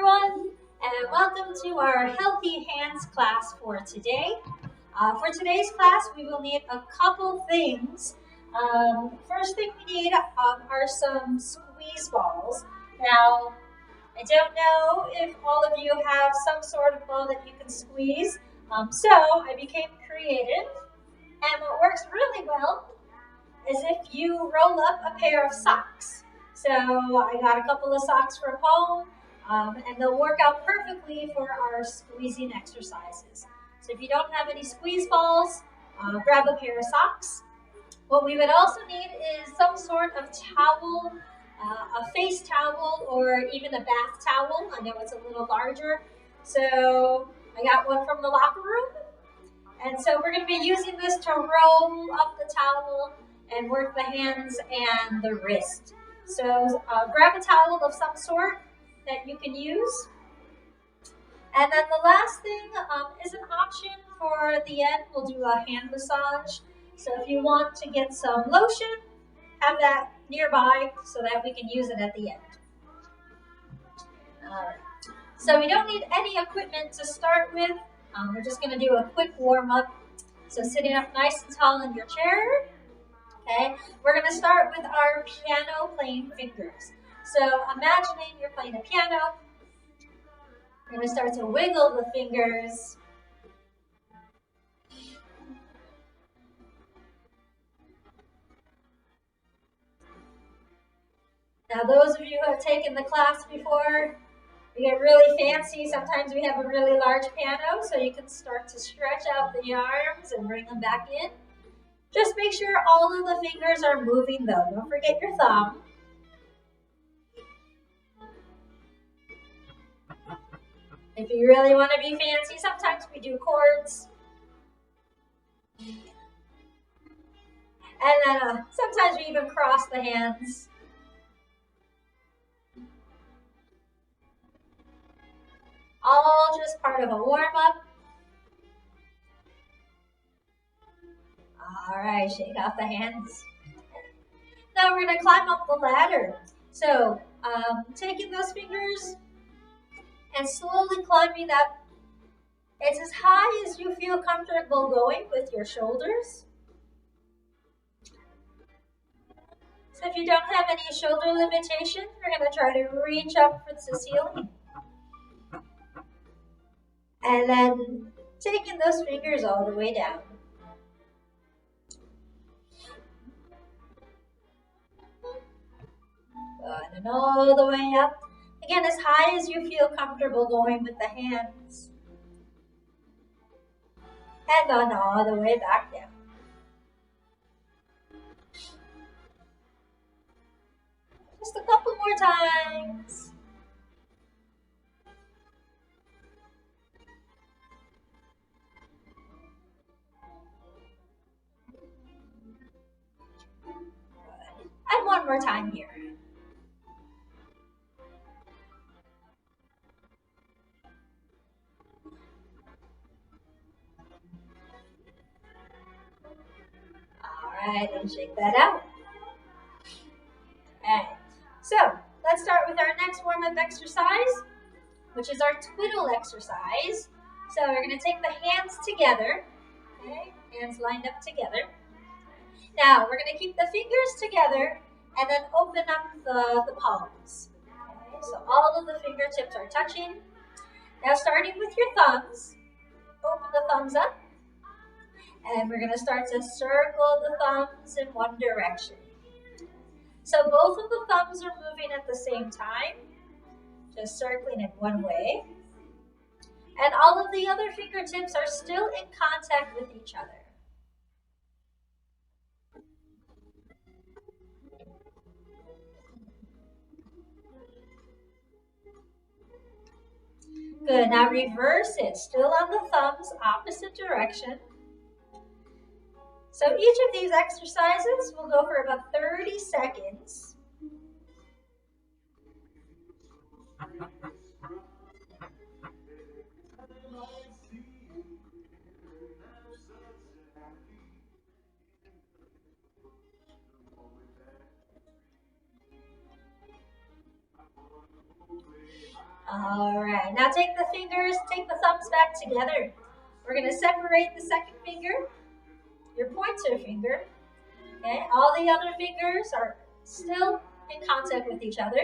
everyone, and welcome to our Healthy Hands class for today. For today's class, we will need a couple things. First thing we need are some squeeze balls. Now, I don't know if all of you have some sort of ball that you can squeeze, so I became creative, and what works really well is if you roll up a pair of socks. So I got a couple of socks from home, and they'll work out perfectly for our squeezing exercises. So if you don't have any squeeze balls, grab a pair of socks. What we would also need is some sort of towel, a face towel, or even a bath towel. I know it's a little larger. So I got one from the locker room. And so we're going to be using this to roll up the towel and work the hands and the wrist. So grab a towel of some sort that you can use. And then the last thing is an option for the end. We'll do a hand massage. So if you want to get some lotion, have that nearby so that we can use it at the end. So we don't need any equipment to start with. We're just going to do a quick warm up. So sitting up nice and tall in your chair. Okay, we're going to start with our piano playing fingers. So imagining you're playing a piano. You're going to start to wiggle the fingers. Now those of you who have taken the class before, we get really fancy. Sometimes we have a really large piano, so you can start to stretch out the arms and bring them back in. Just make sure all of the fingers are moving though. Don't forget your thumb. If you really want to be fancy, sometimes we do chords. And then sometimes we even cross the hands. All just part of a warm-up. All right, shake off the hands. Now we're going to climb up the ladder. So taking those fingers and slowly climbing up. It's as high as you feel comfortable going with your shoulders. So if you don't have any shoulder limitation, you're going to try to reach up for the ceiling. And then taking those fingers all the way down. And all the way up. Again, as high as you feel comfortable going with the hands. And then all the way back down. Just a couple more times. And one more time here. All right, and shake that out. Okay, so let's start with our next warm-up exercise, which is our twiddle exercise. So we're going to take the hands together, okay, hands lined up together. Now we're going to keep the fingers together and then open up the palms. Okay, so all of the fingertips are touching. Now starting with your thumbs, open the thumbs up. And we're going to start to circle the thumbs in one direction. So both of the thumbs are moving at the same time, just circling in one way. And all of the other fingertips are still in contact with each other. Good, now reverse it, still on the thumbs, opposite direction. So each of these exercises will go for about 30 seconds. All right, now take the fingers, take the thumbs back together. We're going to separate the second finger, your pointer finger. Okay, all the other fingers are still in contact with each other.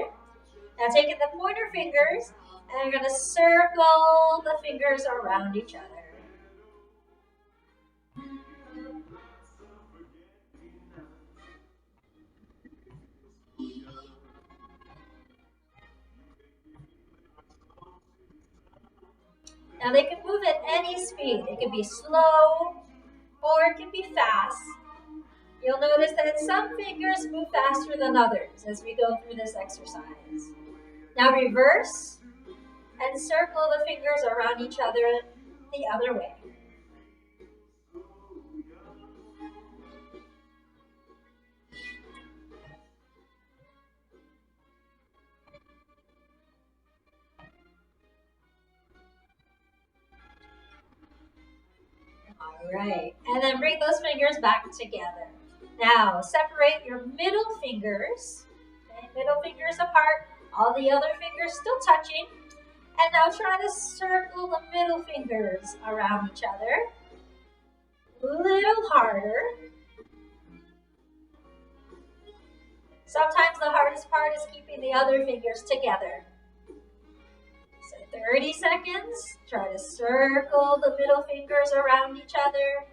Now taking the pointer fingers, and you're going to circle the fingers around each other. Now they can move at any speed. It can be slow or it can be fast. You'll notice that some fingers move faster than others as we go through this exercise. Now reverse and circle the fingers around each other the other way. All right, and then bring those fingers back together. Now separate your middle fingers, okay, middle fingers apart, all the other fingers still touching. And now try to circle the middle fingers around each other. A little harder. Sometimes the hardest part is keeping the other fingers together. So 30 seconds. Try to circle the middle fingers around each other.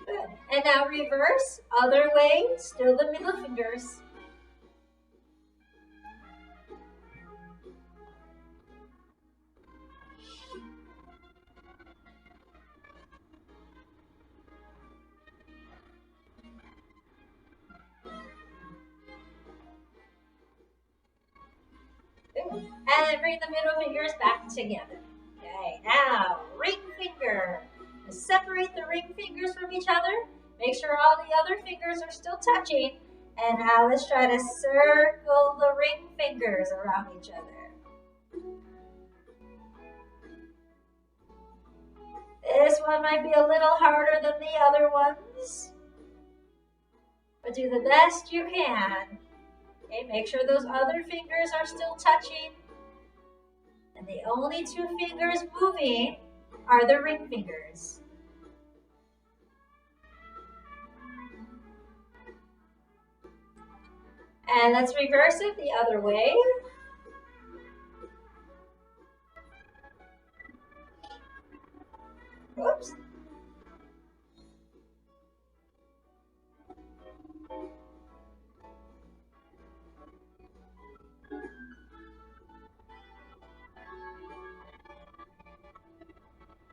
Good. And now reverse. Other way. Still the middle fingers. And then bring the middle fingers back together. Okay, now ring finger. Separate the ring fingers from each other. Make sure all the other fingers are still touching. And now let's try to circle the ring fingers around each other. This one might be a little harder than the other ones. But do the best you can. Okay, make sure those other fingers are still touching. And the only two fingers moving are the ring fingers. And let's reverse it the other way. Oops.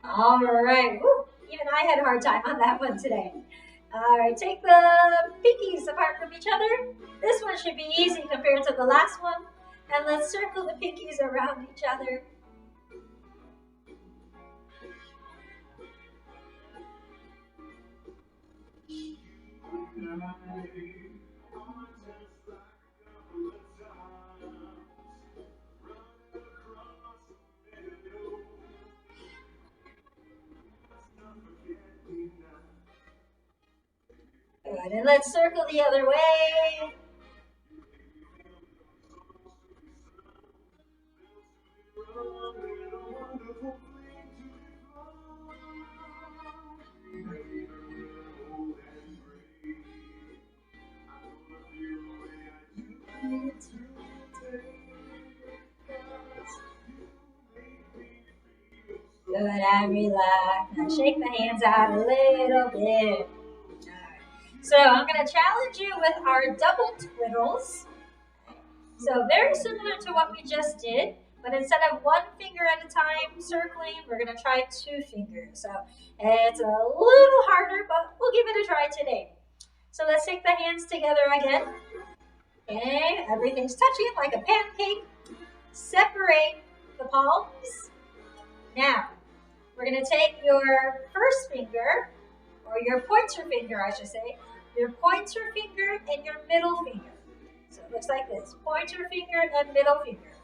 All right. Woo. Even I had a hard time on that one today. All right, take the pinkies apart from each other. This one should be easy compared to the last one. And let's circle the pinkies around each other. Good, and let's circle the other way. Good, and relax. Now shake the hands out a little bit. So I'm going to challenge you with our double twiddles. So very similar to what we just did, but instead of one finger at a time circling, we're going to try two fingers. So it's a little harder, but we'll give it a try today. So let's take the hands together again. Okay, everything's touching like a pancake. Separate the palms. Now, we're going to take your first finger, or your pointer finger, I should say, your pointer finger and your middle finger. So it looks like this, pointer finger and middle finger.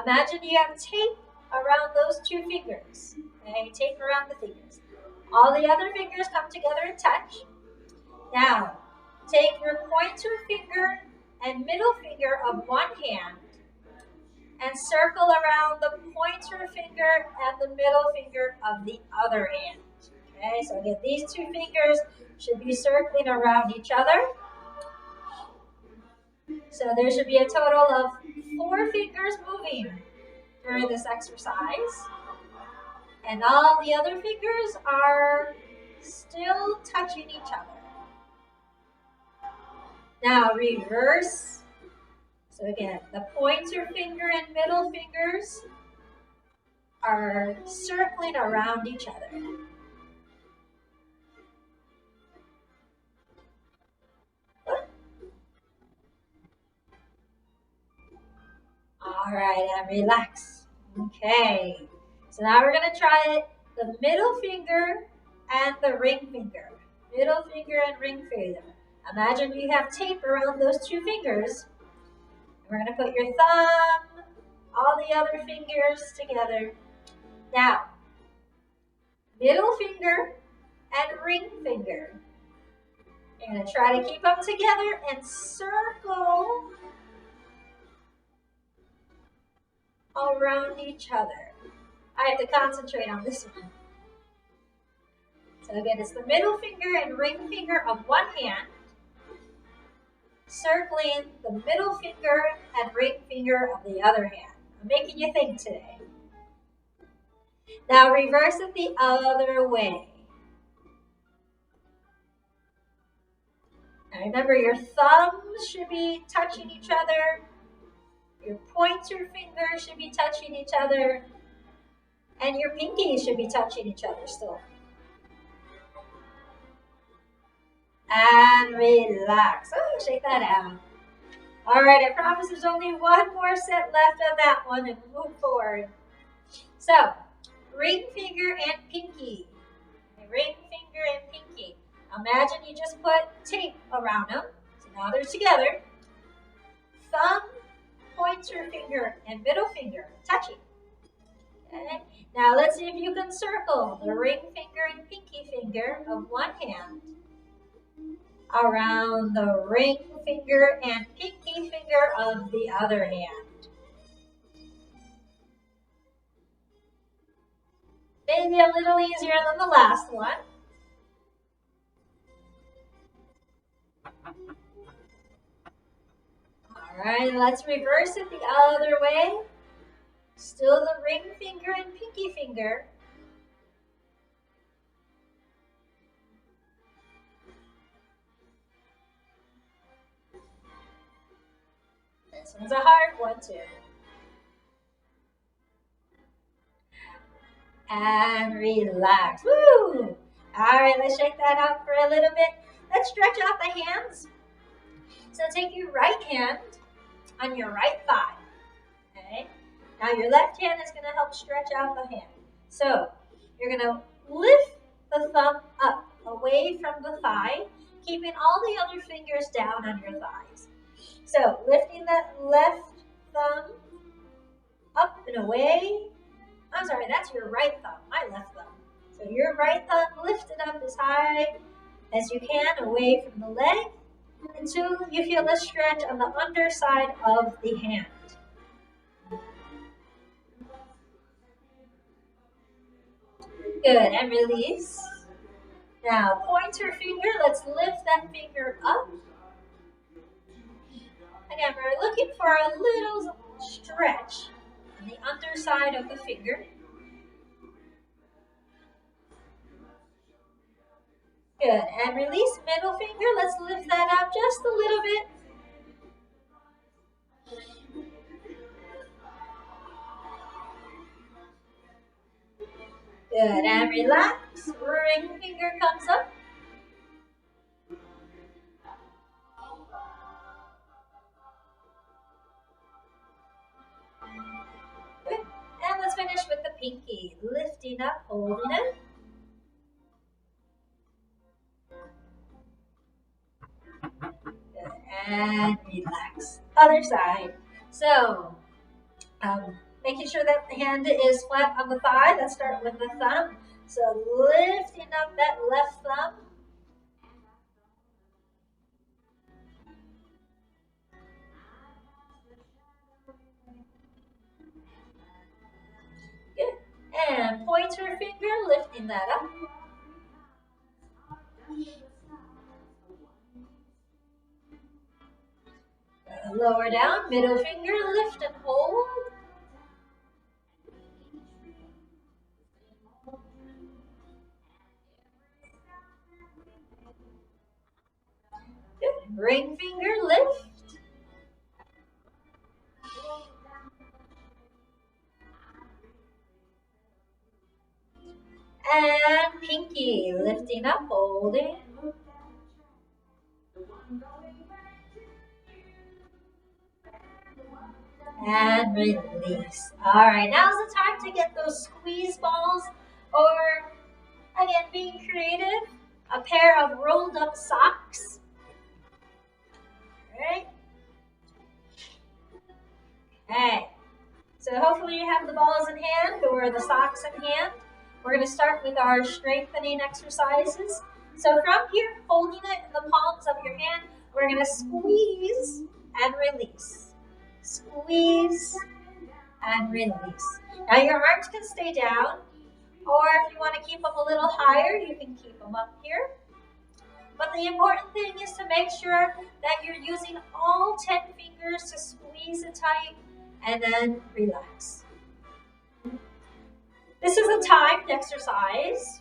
Imagine you have tape around those two fingers. Okay, tape around the fingers. All the other fingers come together and touch. Now, take your pointer finger and middle finger of one hand and circle around the pointer finger and the middle finger of the other hand. Okay, so again, these two fingers should be circling around each other. So there should be a total of 4 fingers moving during this exercise. And all the other fingers are still touching each other. Now reverse. So again, the pointer finger and middle fingers are circling around each other. All right, and relax. Okay, so now we're gonna try the middle finger and the ring finger. Middle finger and ring finger. Imagine you have tape around those two fingers. We're gonna put your thumb, all the other fingers together. Now, middle finger and ring finger. You're gonna try to keep them together and circle around each other. I have to concentrate on this one. So again, it's the middle finger and ring finger of one hand, circling the middle finger and ring finger of the other hand. I'm making you think today. Now reverse it the other way. Now remember, your thumbs should be touching each other. Your pointer fingers should be touching each other. And your pinkies should be touching each other still. And relax. Oh, shake that out. All right, I promise there's only one more set left of that one and move forward. So, ring finger and pinky. Ring finger and pinky. Imagine you just put tape around them. So now they're together. Thumb, pointer finger, and middle finger touching. Okay. Now let's see if you can circle the ring finger and pinky finger of one hand around the ring finger and pinky finger of the other hand. Maybe a little easier than the last one. All right, let's reverse it the other way. Still the ring finger and pinky finger. This one's a hard one too. And relax. Woo! All right, let's shake that out for a little bit. Let's stretch out the hands. So take your right hand on your right thigh. Okay? Now your left hand is going to help stretch out the hand. So you're going to lift the thumb up away from the thigh, keeping all the other fingers down on your thighs. So lifting that left thumb up and away. I'm sorry, that's your right thumb, my left thumb. So your right thumb lifted up as high as you can away from the leg until you feel a stretch on the underside of the hand. Good, and release. Now, pointer finger, let's lift that finger up. Again, we're looking for a little stretch on the underside of the finger. Good, and release middle finger. Let's lift that up just a little bit. Good, and relax. Ring finger comes up. Good, and let's finish with the pinky. Lifting up, holding it. Good, and relax. Other side. So, making sure that the hand is flat on the thigh. Let's start with the thumb. So lifting up that left thumb. And pointer finger, lifting that up. Lower down, middle finger, lift and hold. Good. Ring finger, lift. And pinky, lifting up, holding. And release. All right, now's the time to get those squeeze balls, or again, being creative, a pair of rolled up socks. All right. Okay. So hopefully you have the balls in hand or the socks in hand. We're going to start with our strengthening exercises. So from here, holding it in the palms of your hand, we're going to squeeze and release. Squeeze and release. Now your arms can stay down, or if you want to keep them a little higher, you can keep them up here. But the important thing is to make sure that you're using all 10 fingers to squeeze it tight and then relax. This is a timed exercise,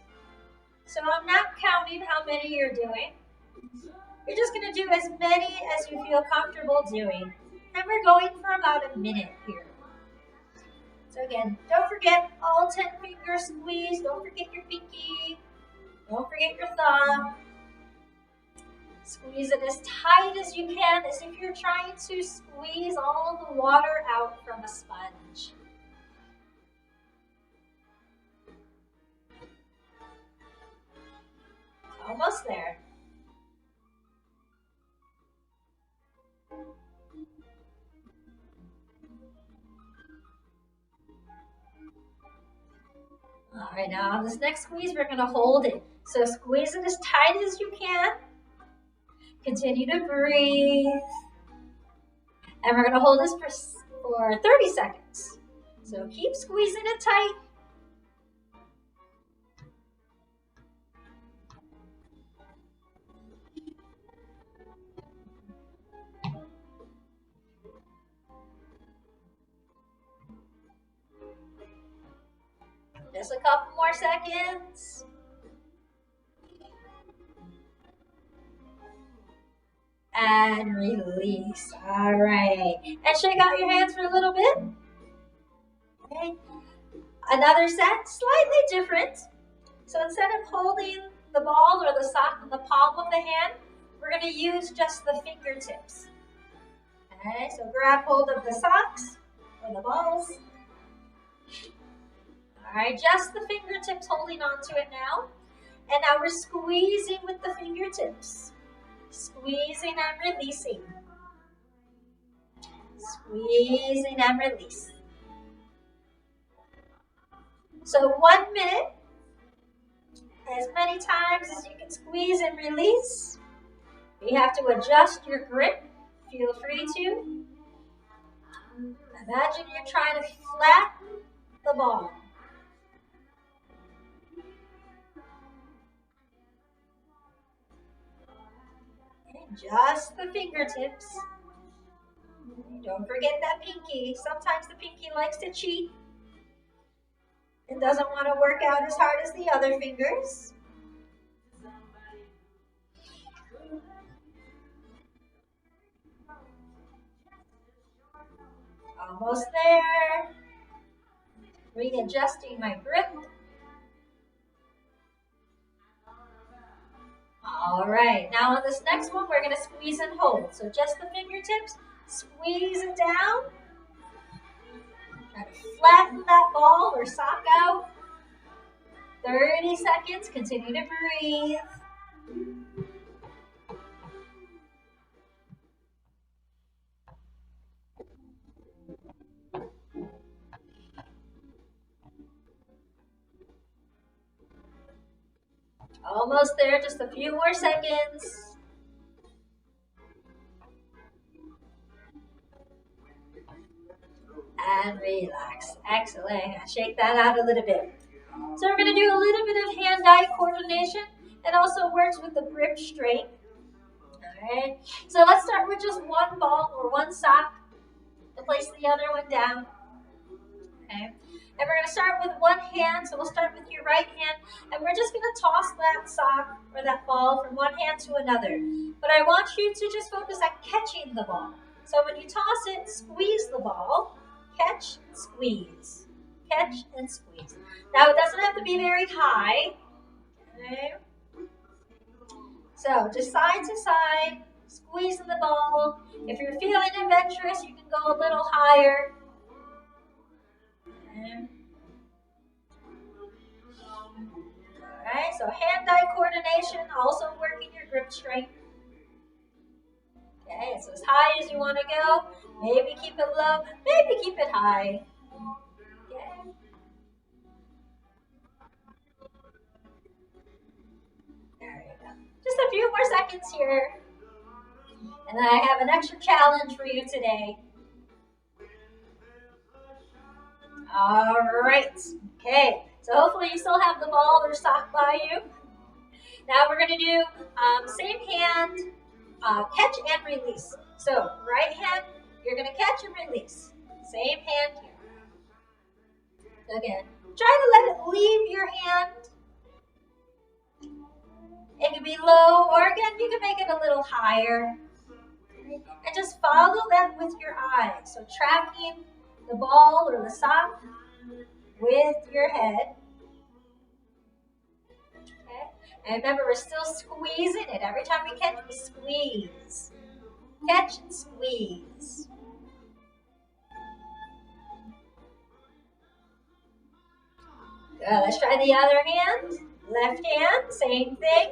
so I'm not counting how many you're doing. You're just going to do as many as you feel comfortable doing. And we're going for about a minute here. So again, don't forget all 10 fingers squeeze. Don't forget your pinky. Don't forget your thumb. Squeeze it as tight as you can, as if you're trying to squeeze all the water out from a sponge. Almost there. All right, now on this next squeeze, we're going to hold it. So squeeze it as tight as you can. Continue to breathe. And we're going to hold this for 30 seconds. So keep squeezing it tight. Just a couple more seconds. And release. All right. And shake out your hands for a little bit. Okay. Another set, slightly different. So instead of holding the ball or the sock in the palm of the hand, we're going to use just the fingertips. Okay, so grab hold of the socks or the balls. All right, just the fingertips holding onto it now. And now we're squeezing with the fingertips. Squeezing and releasing. Squeezing and release. So 1 minute, as many times as you can squeeze and release. If you have to adjust your grip, feel free to. Imagine you're trying to flatten the ball. Just the fingertips. Don't forget that pinky. Sometimes the pinky likes to cheat. It doesn't want to work out as hard as the other fingers. Almost there. Readjusting my grip. All right, now on this next one, we're going to squeeze and hold. So just the fingertips, squeeze it down. Try to flatten that ball or sock out. 30 seconds, continue to breathe. Almost there, just a few more seconds. And relax. Excellent. Shake that out a little bit. So we're going to do a little bit of hand-eye coordination. It also works with the grip strength. Alright. So let's start with just one ball or one sock to place the other one down. Okay. And we're going to start with one hand, so we'll start with your right hand, and we're just going to toss that sock or that ball from one hand to another. But I want you to just focus on catching the ball. So when you toss it, squeeze the ball, catch, squeeze, catch, and squeeze. Now it doesn't have to be very high. Okay. So just side to side, squeezing the ball. If you're feeling adventurous, you can go a little higher. Okay. Alright, so hand-eye coordination, also working your grip strength. Okay, it's as high as you want to go. Maybe keep it low, maybe keep it high. Okay. There you go. Just a few more seconds here. And I have an extra challenge for you today. Alright, okay. So hopefully you still have the ball or sock by you. Now we're going to do same hand, catch and release. So right hand, you're going to catch and release. Same hand here. So again, try to let it leave your hand. It can be low, or again, you can make it a little higher. And just follow that with your eyes. So tracking the ball or the sock with your head. Okay. And remember, we're still squeezing it. Every time we catch, we squeeze. Catch and squeeze. Good. Let's try the other hand. Left hand, same thing.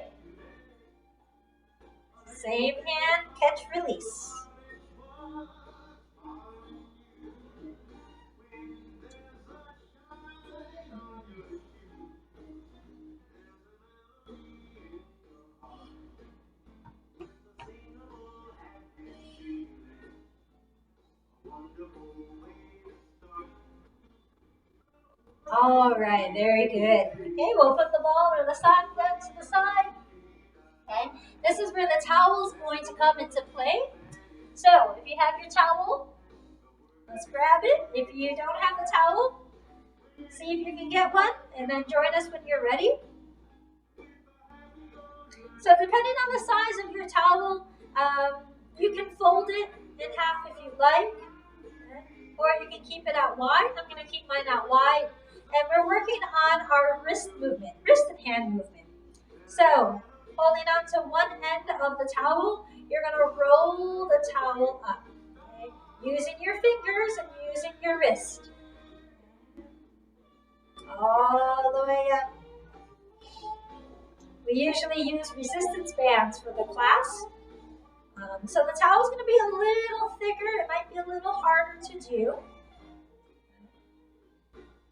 Same hand, catch, release. All right, very good. Okay, we'll put the ball or the sock down to the side. Okay, this is where the towel is going to come into play. So, if you have your towel, let's grab it. If you don't have the towel, see if you can get one, and then join us when you're ready. So, depending on the size of your towel, you can fold it in half if you like, or you can keep it out wide. I'm going to keep mine out wide. And we're working on our wrist movement, wrist and hand movement. So, holding on to one end of the towel, you're going to roll the towel up. Okay? Using your fingers and using your wrist. All the way up. We usually use resistance bands for the class. So the towel is going to be a little thicker. It might be a little harder to do.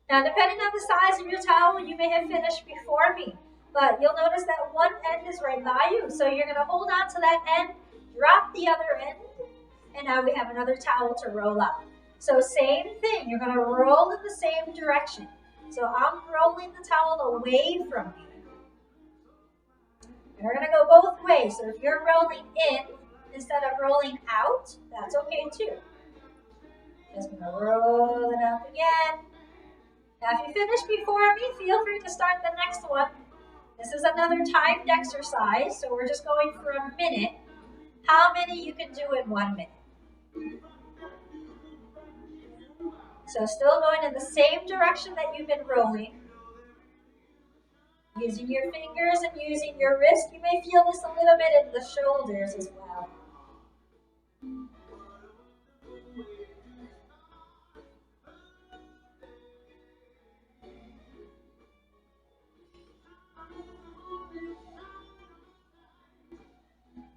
Now, depending on the size of your towel, you may have finished before me. But you'll notice that one end is right by you. So you're going to hold on to that end, drop the other end, and now we have another towel to roll up. So same thing. You're going to roll in the same direction. So I'm rolling the towel away from you. And we're going to go both ways. So if you're rolling in instead of rolling out, that's okay too. Just going to roll it up again. Now, if you finish before me, feel free to start the next one. This is another timed exercise, so we're just going for a minute. How many you can do in 1 minute? So still going in the same direction that you've been rolling. Using your fingers and using your wrist. You may feel this a little bit in the shoulders as well.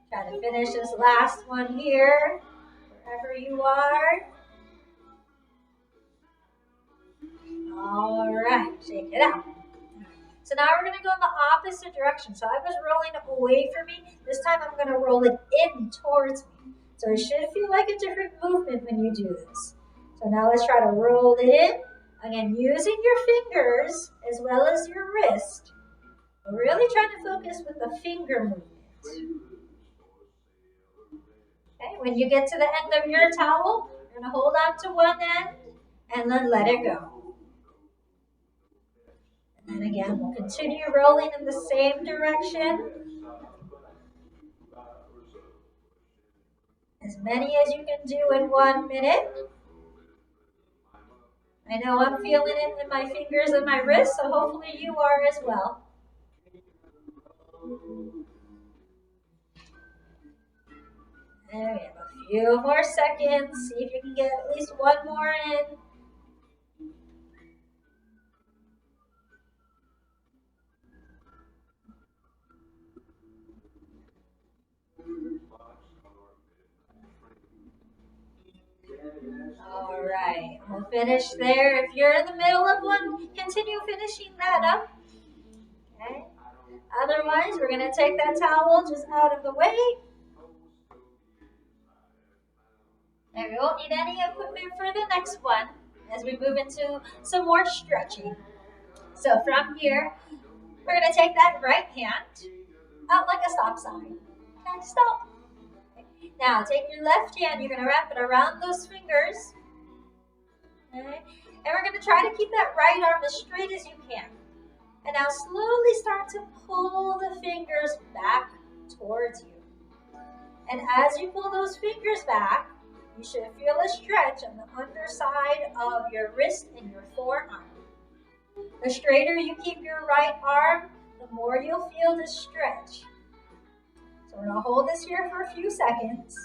Try to finish this last one here, wherever you are. All right, shake it out. So now we're going to go in the opposite direction. So I was rolling away from me. This time I'm going to roll it in towards me. So it should feel like a different movement when you do this. So now let's try to roll it in. Again, using your fingers as well as your wrist. We're really trying to focus with the finger movement. Okay, when you get to the end of your towel, you're going to hold on to one end and then let it go. And then again, we'll continue rolling in the same direction. As many as you can do in 1 minute. I know I'm feeling it in my fingers and my wrists, so hopefully you are as well. And we have a few more seconds. See if you can get at least one more in. All right, we'll finish there. If you're in the middle of one, continue finishing that up. Okay. Otherwise, we're going to take that towel just out of the way. And we won't need any equipment for the next one as we move into some more stretching. So from here, we're going to take that right hand out like a stop sign. Okay, stop. Okay. Now take your left hand, you're going to wrap it around those fingers. Okay. And we're going to try to keep that right arm as straight as you can. And now slowly start to pull the fingers back towards you. And as you pull those fingers back, you should feel a stretch on the underside of your wrist and your forearm. The straighter you keep your right arm, the more you'll feel this stretch. So we're going to hold this here for a few seconds.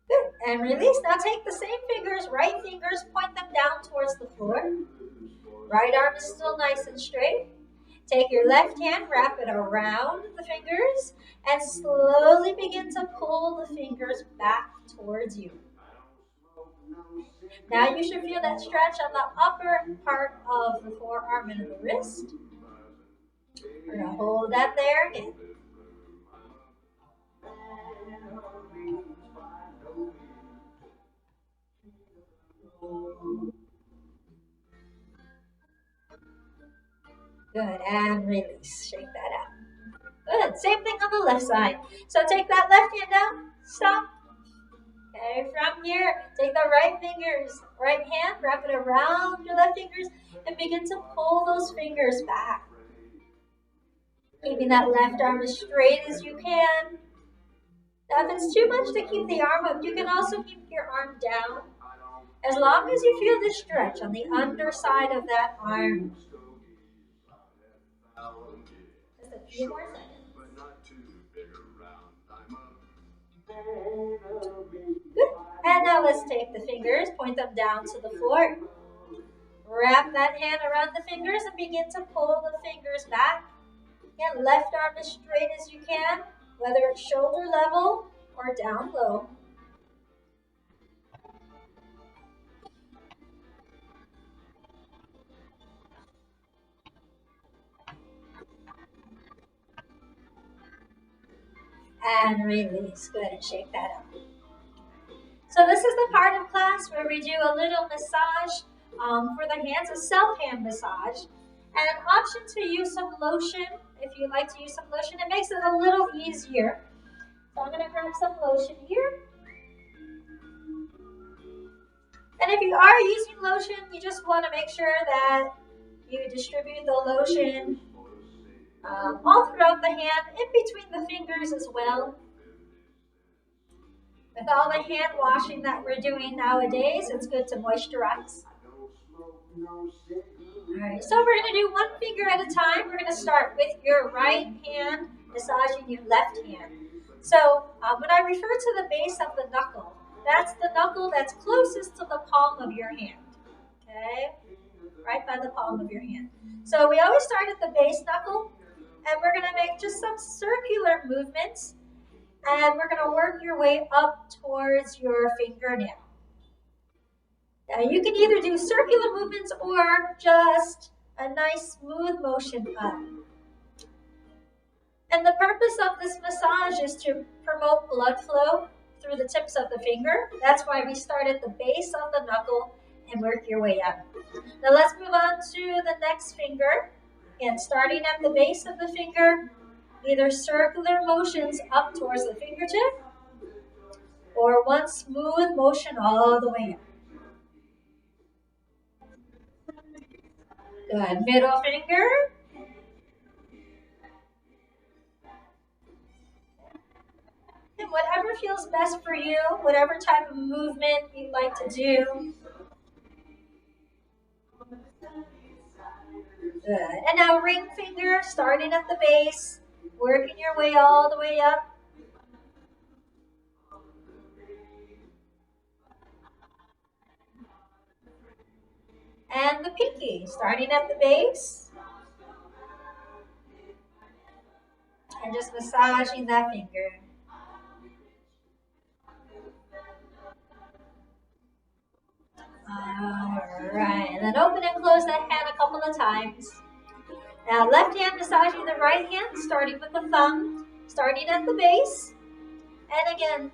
Good. And release. Now take the same fingers, right fingers, point them down towards the floor. Right arm is still nice and straight. Take your left hand, wrap it around the fingers, and slowly begin to pull the fingers back towards you. Now you should feel that stretch on the upper part of the forearm and the wrist. We're going to hold that there again. Good, and release. Shake that out. Good, same thing on the left side. So take that left hand down, stop. Okay, from here, take the right fingers, right hand, wrap it around your left fingers, and begin to pull those fingers back. Keeping that left arm as straight as you can. Now, if it's too much to keep the arm up, you can also keep your arm down. As long as you feel the stretch on the underside of that arm. Just a few more seconds. Good. And now let's take the fingers, point them down to the floor. Wrap that hand around the fingers and begin to pull the fingers back. Again, left arm as straight as you can, whether it's shoulder level or down low. And release. Go ahead and shake that up. So this is the part of class where we do a little massage for the hands, a self-hand massage. And an option to use some lotion, if you like to use some lotion, it makes it a little easier. So I'm going to grab some lotion here. And if you are using lotion, you just want to make sure that you distribute the lotion all throughout the hand, in between the fingers as well. With all the hand washing that we're doing nowadays, it's good to moisturize. Alright, so we're going to do one finger at a time. We're going to start with your right hand massaging your left hand. So when I refer to the base of the knuckle, that's the knuckle that's closest to the palm of your hand. Okay? Right by the palm of your hand. So we always start at the base knuckle, and we're going to make just some circular movements, and we're going to work your way up towards your fingernail. Now you can either do circular movements or just a nice smooth motion up. And the purpose of this massage is to promote blood flow through the tips of the finger. That's why we start at the base of the knuckle and work your way up. Now let's move on to the next finger. Again, starting at the base of the finger, either circular motions up towards the fingertip or one smooth motion all the way up. Good. Middle finger. And whatever feels best for you, whatever type of movement you'd like to do. Good. And now ring finger, starting at the base, working your way all the way up. And the pinky, starting at the base. And just massaging that finger. Alright, and then open and close that hand a couple of times. Now left hand massaging the right hand, starting with the thumb, starting at the base. And again,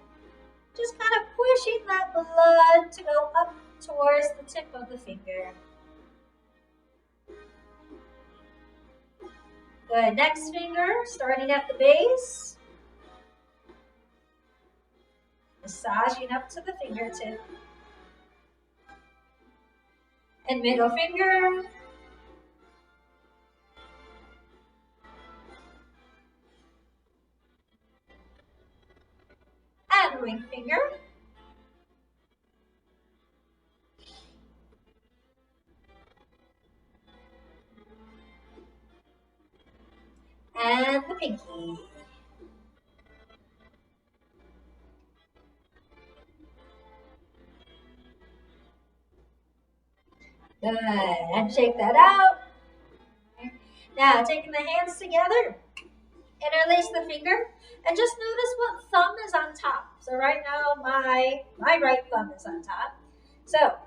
just kind of pushing that blood to go up towards the tip of the finger. Good, next finger, starting at the base. Massaging up to the fingertip. And middle finger. And ring finger. And the pinky. Good, and shake that out. Now, taking the hands together, interlace the finger, and just notice what thumb is on top. So right now, my right thumb is on top. So,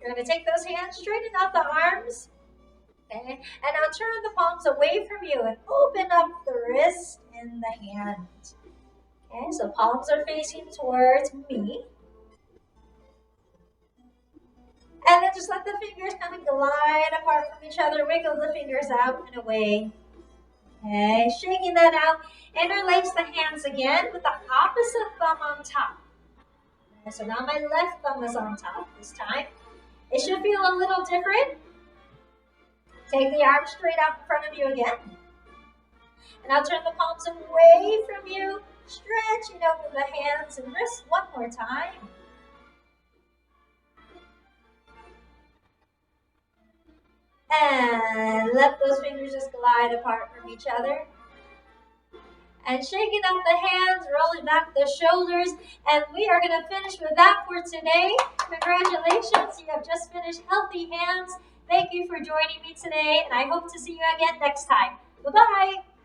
you're going to take those hands, straighten out the arms, okay? And now turn the palms away from you and open up the wrist and the hand. Okay, so palms are facing towards me. And then just let the fingers kind of glide apart from each other. Wiggle the fingers out and away. Okay, shaking that out. Interlace the hands again with the opposite thumb on top. Okay, so now my left thumb is on top this time. It should feel a little different. Take the arm straight out in front of you again. And I'll turn the palms away from you. Stretching open the hands and wrists one more time. And let those fingers just glide apart from each other. And shaking up the hands, rolling back the shoulders. And we are going to finish with that for today. Congratulations, you have just finished Healthy Hands. Thank you for joining me today, and I hope to see you again next time. Bye-bye.